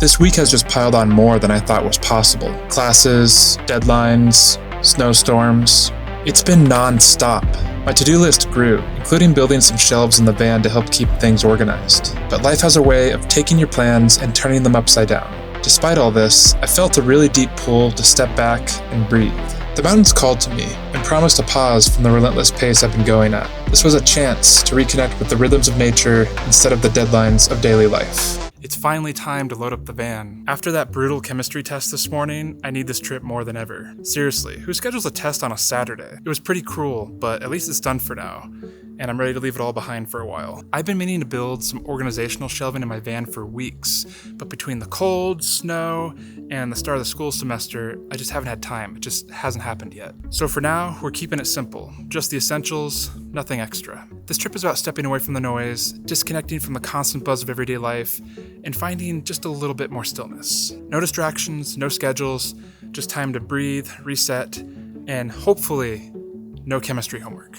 This week has just piled on more than I thought was possible. Classes, deadlines, snowstorms. It's been non-stop. My to-do list grew, including building some shelves in the van to help keep things organized. But life has a way of taking your plans and turning them upside down. Despite all this, I felt a really deep pull to step back and breathe. The mountains called to me and promised a pause from the relentless pace I've been going at. This was a chance to reconnect with the rhythms of nature instead of the deadlines of daily life. It's finally time to load up the van. After that brutal chemistry test this morning, I need this trip more than ever. Seriously, who schedules a test on a Saturday? It was pretty cruel, but at least it's done for now, and I'm ready to leave it all behind for a while. I've been meaning to build some organizational shelving in my van for weeks, but between the cold, snow, and the start of the school semester, I just haven't had time. It just hasn't happened yet. So for now, we're keeping it simple. Just the essentials, nothing extra. This trip is about stepping away from the noise, disconnecting from the constant buzz of everyday life, and finding just a little bit more stillness. No distractions, no schedules, just time to breathe, reset, and hopefully no chemistry homework.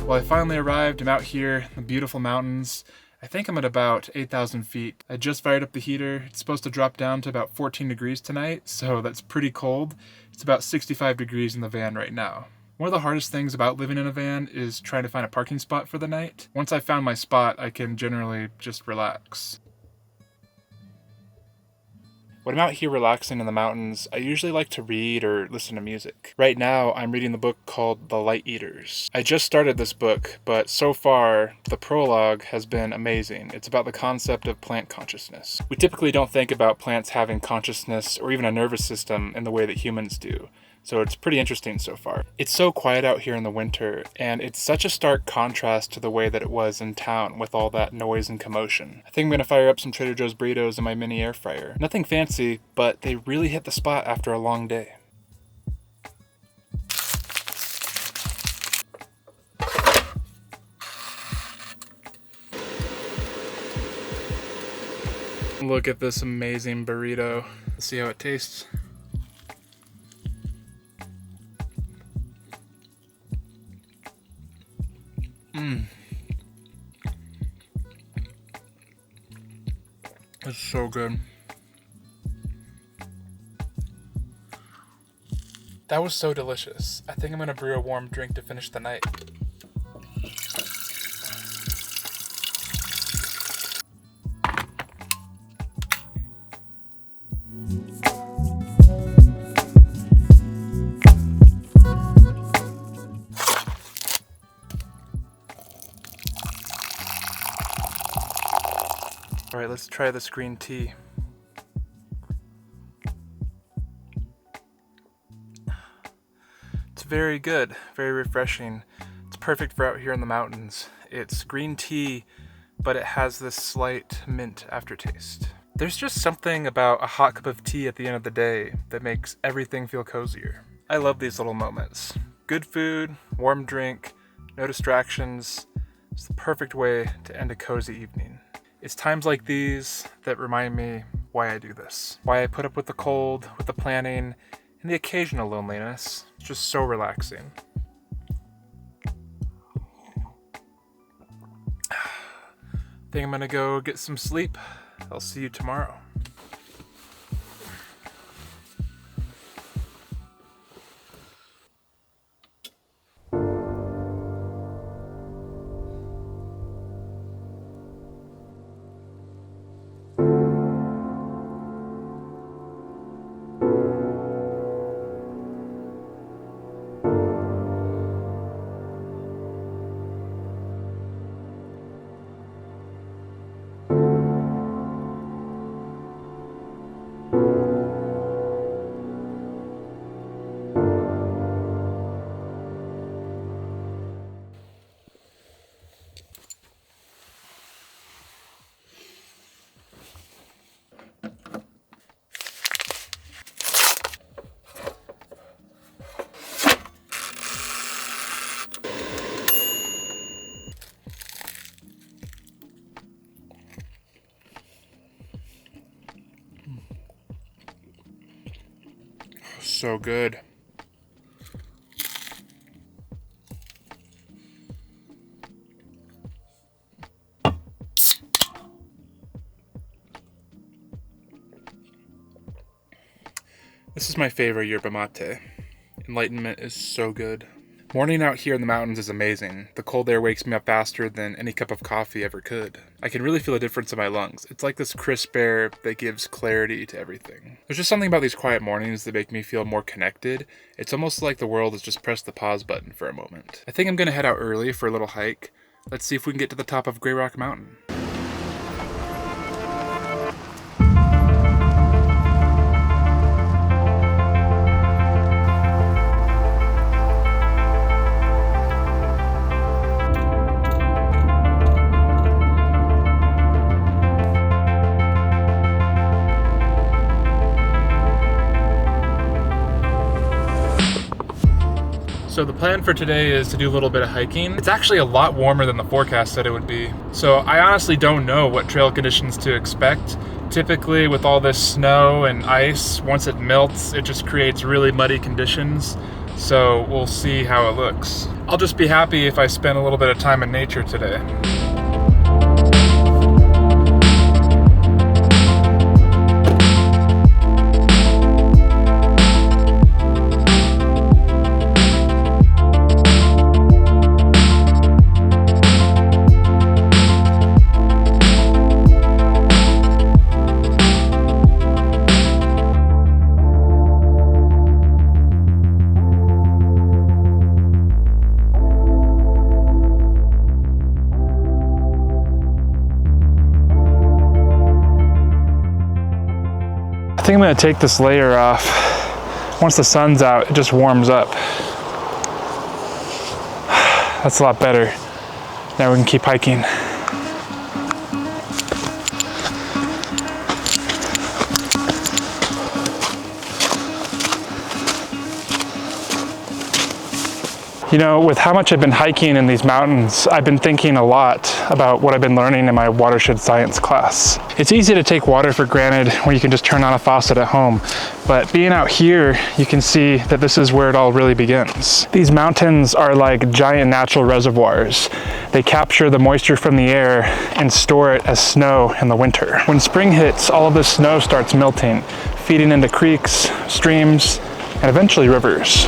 Well, I finally arrived. I'm out here in the beautiful mountains. I think I'm at about 8,000 feet. I just fired up the heater. It's supposed to drop down to about 14 degrees tonight, so that's pretty cold. It's about 65 degrees in the van right now. One of the hardest things about living in a van is trying to find a parking spot for the night. Once I found my spot, I can generally just relax. When I'm out here relaxing in the mountains, I usually like to read or listen to music. Right now, I'm reading the book called The Light Eaters. I just started this book, but so far, the prologue has been amazing. It's about the concept of plant consciousness. We typically don't think about plants having consciousness or even a nervous system in the way that humans do. So it's pretty interesting so far. It's so quiet out here in the winter, and it's such a stark contrast to the way that it was in town with all that noise and commotion. I think I'm gonna fire up some Trader Joe's burritos in my mini air fryer. Nothing fancy, but they really hit the spot after a long day. Look at this amazing burrito. Let's see how it tastes. It's so good. That was so delicious. I think I'm gonna brew a warm drink to finish the night. All right, let's try this green tea. It's very good, very refreshing. It's perfect for out here in the mountains. It's green tea, but it has this slight mint aftertaste. There's just something about a hot cup of tea at the end of the day that makes everything feel cozier. I love these little moments. Good food, warm drink, no distractions. It's the perfect way to end a cozy evening. It's times like these that remind me why I do this. Why I put up with the cold, with the planning, and the occasional loneliness. It's just so relaxing. Think I'm gonna go get some sleep. I'll see you tomorrow. so good. This is my favorite yerba mate. Enlightenment is so good. Morning out here in the mountains is amazing. The cold air wakes me up faster than any cup of coffee ever could. I can really feel a difference in my lungs. It's like this crisp air that gives clarity to everything. There's just something about these quiet mornings that make me feel more connected. It's almost like the world has just pressed the pause button for a moment. I think I'm gonna head out early for a little hike. Let's see if we can get to the top of Grey Rock Mountain. So the plan for today is to do a little bit of hiking. It's actually a lot warmer than the forecast said it would be. So I honestly don't know what trail conditions to expect. Typically with all this snow and ice, once it melts, it just creates really muddy conditions. So we'll see how it looks. I'll just be happy if I spend a little bit of time in nature today. I think I'm gonna take this layer off. Once the sun's out, it just warms up. That's a lot better. Now we can keep hiking. You know, with how much I've been hiking in these mountains, I've been thinking a lot about what I've been learning in my watershed science class. It's easy to take water for granted when you can just turn on a faucet at home, but being out here, you can see that this is where it all really begins. These mountains are like giant natural reservoirs. They capture the moisture from the air and store it as snow in the winter. When spring hits, all of this snow starts melting, feeding into creeks, streams, and eventually rivers.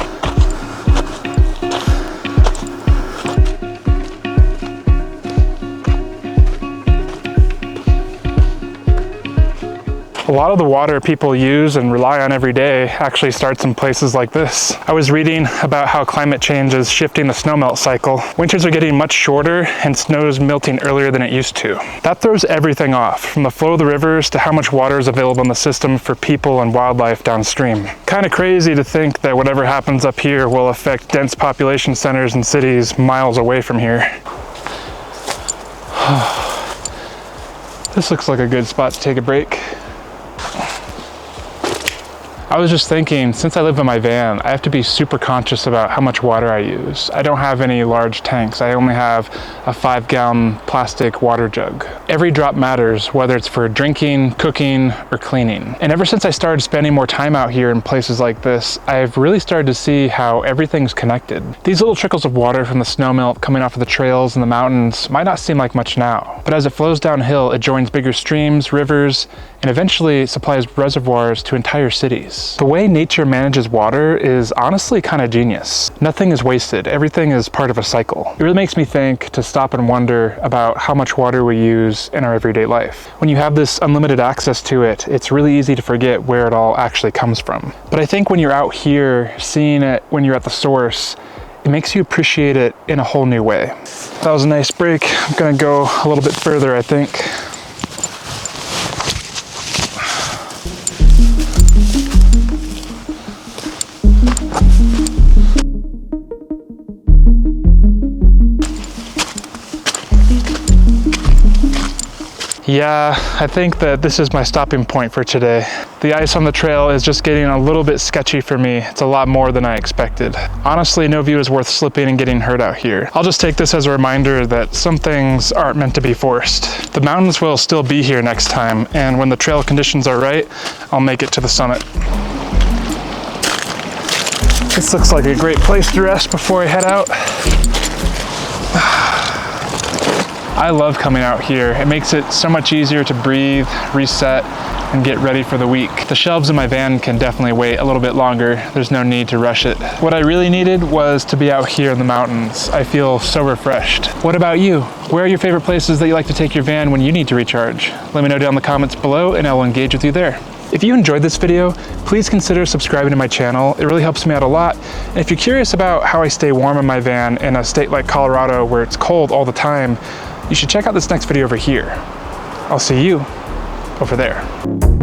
A lot of the water people use and rely on every day actually starts in places like this. I was reading about how climate change is shifting the snowmelt cycle. Winters are getting much shorter and snow is melting earlier than it used to. That throws everything off, from the flow of the rivers to how much water is available in the system for people and wildlife downstream. Kind of crazy to think that whatever happens up here will affect dense population centers and cities miles away from here. This looks like a good spot to take a break. I was just thinking, since I live in my van, I have to be super conscious about how much water I use. I don't have any large tanks. I only have a 5-gallon plastic water jug. Every drop matters, whether it's for drinking, cooking, or cleaning. And ever since I started spending more time out here in places like this, I've really started to see how everything's connected. These little trickles of water from the snowmelt coming off of the trails in the mountains might not seem like much now, but as it flows downhill, it joins bigger streams, rivers, and eventually supplies reservoirs to entire cities. The way nature manages water is honestly kind of genius. Nothing is wasted. Everything is part of a cycle. It really makes me think to stop and wonder about how much water we use in our everyday life. When you have this unlimited access to it, it's really easy to forget where it all actually comes from. But I think when you're out here, seeing it when you're at the source, it makes you appreciate it in a whole new way. That was a nice break. I'm gonna go a little bit further, I think. Yeah, I think that this is my stopping point for today. The ice on the trail is just getting a little bit sketchy for me. It's a lot more than I expected. Honestly, no view is worth slipping and getting hurt out here. I'll just take this as a reminder that some things aren't meant to be forced. The mountains will still be here next time, and when the trail conditions are right, I'll make it to the summit. This looks like a great place to rest before I head out. I love coming out here. It makes it so much easier to breathe, reset, and get ready for the week. The shelves in my van can definitely wait a little bit longer. There's no need to rush it. What I really needed was to be out here in the mountains. I feel so refreshed. What about you? Where are your favorite places that you like to take your van when you need to recharge? Let me know down in the comments below and I will engage with you there. If you enjoyed this video, please consider subscribing to my channel. It really helps me out a lot. And if you're curious about how I stay warm in my van in a state like Colorado where it's cold all the time, you should check out this next video over here. I'll see you over there.